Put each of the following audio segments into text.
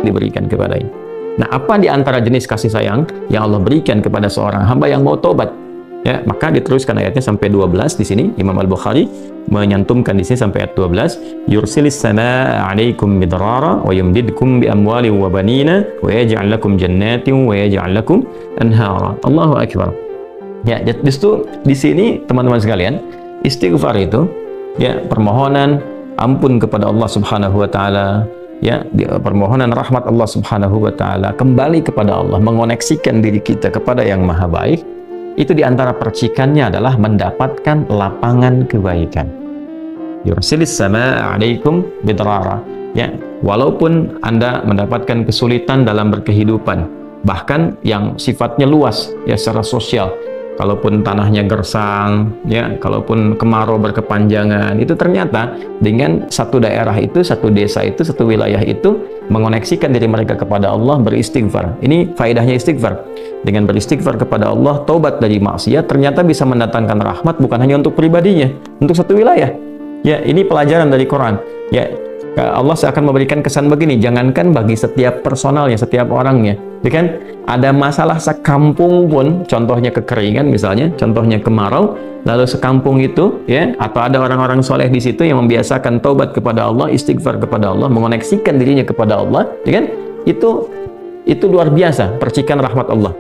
diberikan kepadanya. Nah, apa di antara jenis kasih sayang yang Allah berikan kepada seorang hamba yang mau taubat? Ya, maka diteruskan ayatnya sampai 12 di sini. Imam Al-Bukhari menyantumkan di sini sampai ayat 12. Yursilis samaa 'alaikum midrara wa yumdidkum bi amwalin wa banina wa yaj'al lakum jannatin wa yaj'al lakum anhara. Allahu akbar. Ya, justru di sini teman-teman sekalian, istighfar itu ya permohonan ampun kepada Allah Subhanahu wa taala, ya, permohonan rahmat Allah Subhanahu wa taala, kembali kepada Allah, mengoneksikan diri kita kepada yang maha baik. Itu diantara percikannya adalah mendapatkan lapangan kebaikan. Yursilis samaa 'alaikum bidrara. Ya, walaupun Anda mendapatkan kesulitan dalam berkehidupan, bahkan yang sifatnya luas ya secara sosial. Kalaupun tanahnya gersang, ya, kalaupun kemarau berkepanjangan, itu ternyata dengan satu daerah itu, satu desa itu, satu wilayah itu mengoneksikan diri mereka kepada Allah, beristighfar. Ini faedahnya istighfar. Dengan beristighfar kepada Allah, taubat dari maksiat, ternyata bisa mendatangkan rahmat bukan hanya untuk pribadinya, untuk satu wilayah. Ya, ini pelajaran dari Quran. Ya, Allah akan memberikan kesan begini, jangankan bagi setiap personalnya, setiap orangnya, ya kan? Ada masalah sekampung pun, contohnya kekeringan misalnya, contohnya kemarau, lalu sekampung itu, ya, atau ada orang-orang soleh di situ yang membiasakan taubat kepada Allah, istighfar kepada Allah, mengoneksikan dirinya kepada Allah, ya kan? Itu luar biasa, percikan rahmat Allah.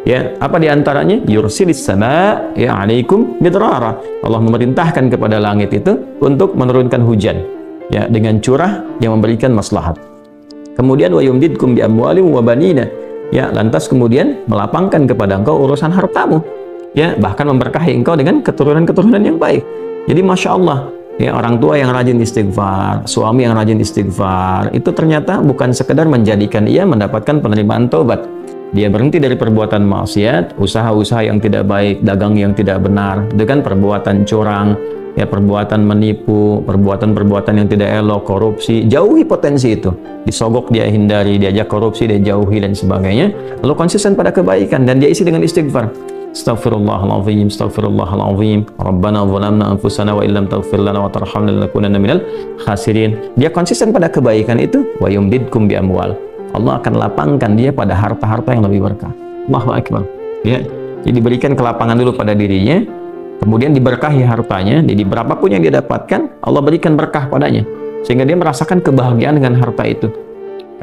Ya, apa diantaranya? Yursilis sama ya 'alaikum midrara. Allah memerintahkan kepada langit itu untuk menurunkan hujan. Ya, dengan curah yang memberikan maslahat. Kemudian wa yumdidkum bi amwalin wa banina. Ya, lantas kemudian melapangkan kepada engkau urusan hartamu. Ya, bahkan memberkahi engkau dengan keturunan-keturunan yang baik. Jadi Masya Allah, ya, orang tua yang rajin istighfar, suami yang rajin istighfar, itu ternyata bukan sekedar menjadikan ia mendapatkan penerimaan taubat. Dia berhenti dari perbuatan maksiat, usaha-usaha yang tidak baik, dagang yang tidak benar, dengan perbuatan curang, ya, perbuatan menipu, perbuatan-perbuatan yang tidak elok, korupsi, jauhi potensi itu. Disogok dia hindari, diajak korupsi dia jauhi dan sebagainya. Lalu konsisten pada kebaikan dan dia isi dengan istighfar. Astaghfirullahaladzim, astaghfirullahaladzim. Rabbana zalamna anfusana wa illam taghfir lana wa tarhamna lanakunanna minal khasirin. Dia konsisten pada kebaikan itu, wa yumdidkum bi amwal. Allah akan lapangkan dia pada harta-harta yang lebih berkah. Allahu akbar. Ya, jadi berikan kelapangan dulu pada dirinya, kemudian diberkahi hartanya. Jadi berapapun yang dia dapatkan, Allah berikan berkah padanya, sehingga dia merasakan kebahagiaan dengan harta itu.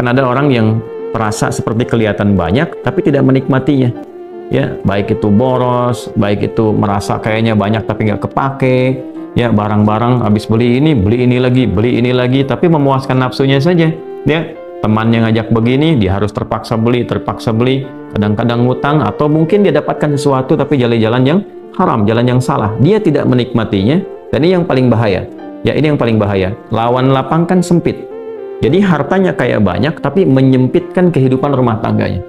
Karena ada orang yang terasa seperti kelihatan banyak, tapi tidak menikmatinya. Ya, baik itu boros, baik itu merasa kayaknya banyak tapi nggak kepake. Ya, barang-barang habis beli ini lagi, tapi memuaskan nafsunya saja. Ya, temannya ngajak begini, dia harus terpaksa beli, kadang-kadang ngutang, atau mungkin dia dapatkan sesuatu tapi jalan-jalan yang haram, jalan yang salah. Dia tidak menikmatinya, dan ini yang paling bahaya. Ya, ini yang paling bahaya. Lawan lapang kan sempit. Jadi hartanya kayak banyak, tapi menyempitkan kehidupan rumah tangganya.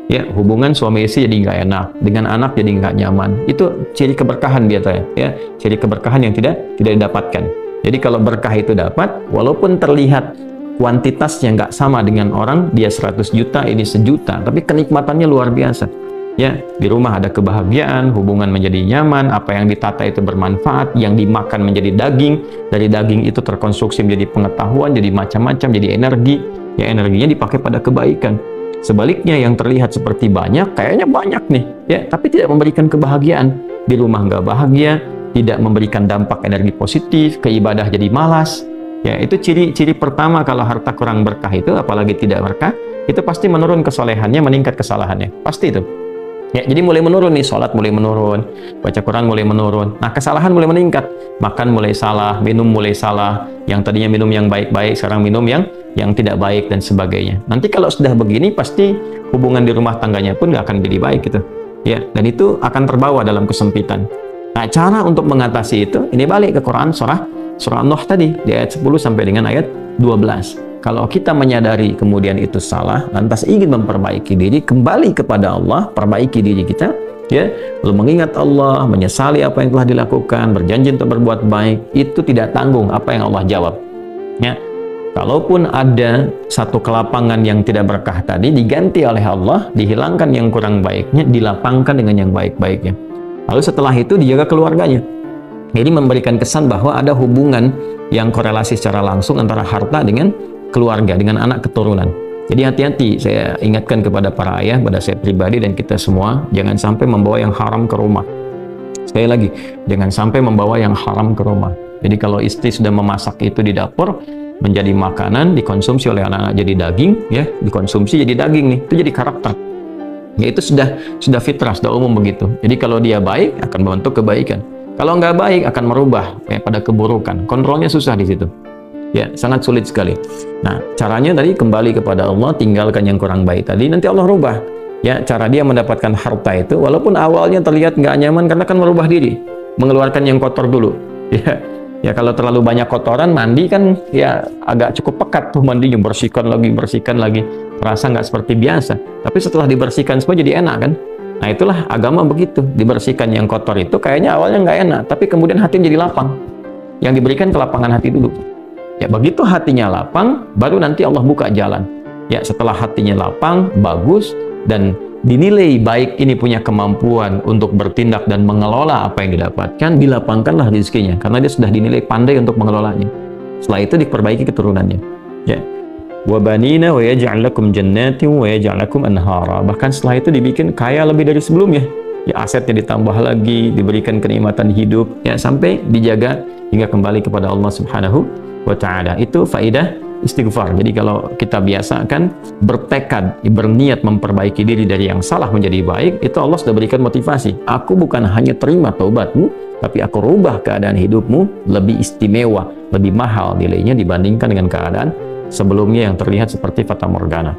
Ya, hubungan suami istri jadi nggak enak, dengan anak jadi nggak nyaman. Itu ciri keberkahan biasanya. Ya, ciri keberkahan yang tidak didapatkan. Jadi kalau berkah itu dapat, walaupun terlihat kuantitasnya nggak sama dengan orang, dia 100 juta, ini 1 juta, tapi kenikmatannya luar biasa. Ya, di rumah ada kebahagiaan, hubungan menjadi nyaman, apa yang ditata itu bermanfaat, yang dimakan menjadi daging, dari daging itu terkonstruksi menjadi pengetahuan, jadi macam-macam, jadi energi, ya, energinya dipakai pada kebaikan. Sebaliknya yang terlihat seperti banyak, kayaknya banyak nih, ya, tapi tidak memberikan kebahagiaan. Di rumah nggak bahagia, tidak memberikan dampak energi positif, ke ibadah jadi malas. Ya, itu ciri pertama kalau harta kurang berkah itu, apalagi tidak berkah, itu pasti menurun kesolehannya, meningkat kesalahannya. Pasti itu. Ya, jadi mulai menurun nih, sholat mulai menurun, baca Quran mulai menurun. Nah, kesalahan mulai meningkat. Makan mulai salah, minum mulai salah. Yang tadinya minum yang baik-baik, sekarang minum yang tidak baik dan sebagainya. Nanti kalau sudah begini, pasti hubungan di rumah tangganya pun nggak akan jadi baik gitu. Ya, dan itu akan terbawa dalam kesempitan. Nah, cara untuk mengatasi itu, ini balik ke Quran surah An-Nuh tadi, di ayat 10 sampai dengan ayat 12. Kalau kita menyadari kemudian itu salah, lantas ingin memperbaiki diri, kembali kepada Allah, perbaiki diri kita, ya, lalu mengingat Allah, menyesali apa yang telah dilakukan, berjanji untuk berbuat baik, itu tidak tanggung apa yang Allah jawab. Ya, kalaupun ada satu kelapangan yang tidak berkah tadi, diganti oleh Allah, dihilangkan yang kurang baiknya, dilapangkan dengan yang baik-baiknya. Lalu setelah itu dijaga keluarganya. Jadi memberikan kesan bahwa ada hubungan yang korelasi secara langsung antara harta dengan keluarga, dengan anak keturunan. Jadi hati-hati, saya ingatkan kepada para ayah, pada saya pribadi dan kita semua, jangan sampai membawa yang haram ke rumah. Sekali lagi, jangan sampai membawa yang haram ke rumah. Jadi kalau istri sudah memasak itu di dapur, menjadi makanan, dikonsumsi oleh anak-anak jadi daging, ya, dikonsumsi jadi daging nih, itu jadi karakter. Ya itu sudah fitrah, sudah umum begitu. Jadi kalau dia baik, akan membentuk kebaikan. Kalau nggak baik, akan merubah ya, pada keburukan. Kontrolnya susah di situ. Ya, sangat sulit sekali. Nah, caranya tadi kembali kepada Allah, tinggalkan yang kurang baik tadi, nanti Allah rubah. Ya, cara dia mendapatkan harta itu, walaupun awalnya terlihat nggak nyaman, karena kan merubah diri, mengeluarkan yang kotor dulu. Ya kalau terlalu banyak kotoran, mandi kan ya agak cukup pekat tuh mandinya, bersihkan lagi, terasa nggak seperti biasa. Tapi setelah dibersihkan semua jadi enak kan? Nah itulah agama begitu, dibersihkan yang kotor itu kayaknya awalnya nggak enak, tapi kemudian hatinya jadi lapang. Yang diberikan kelapangan hati dulu. Ya begitu hatinya lapang, baru nanti Allah buka jalan. Ya setelah hatinya lapang, bagus, dan dinilai baik ini punya kemampuan untuk bertindak dan mengelola apa yang didapatkan, dilapangkanlah rezekinya, karena dia sudah dinilai pandai untuk mengelolanya. Setelah itu diperbaiki keturunannya. Ya. Wa banina wa yaj'al lakum jannatin wa yaj'al lakum anhara. Bahkan setelah itu dibikin kaya lebih dari sebelumnya. Ya asetnya ditambah lagi, diberikan kenikmatan hidup, ya sampai dijaga hingga kembali kepada Allah Subhanahu wa taala. Itu faidah istighfar. Jadi kalau kita biasakan bertekad, berniat memperbaiki diri dari yang salah menjadi baik, itu Allah sudah berikan motivasi. Aku bukan hanya terima taubatmu, tapi aku rubah keadaan hidupmu lebih istimewa, lebih mahal nilainya dibandingkan dengan keadaan sebelumnya yang terlihat seperti fata morgana.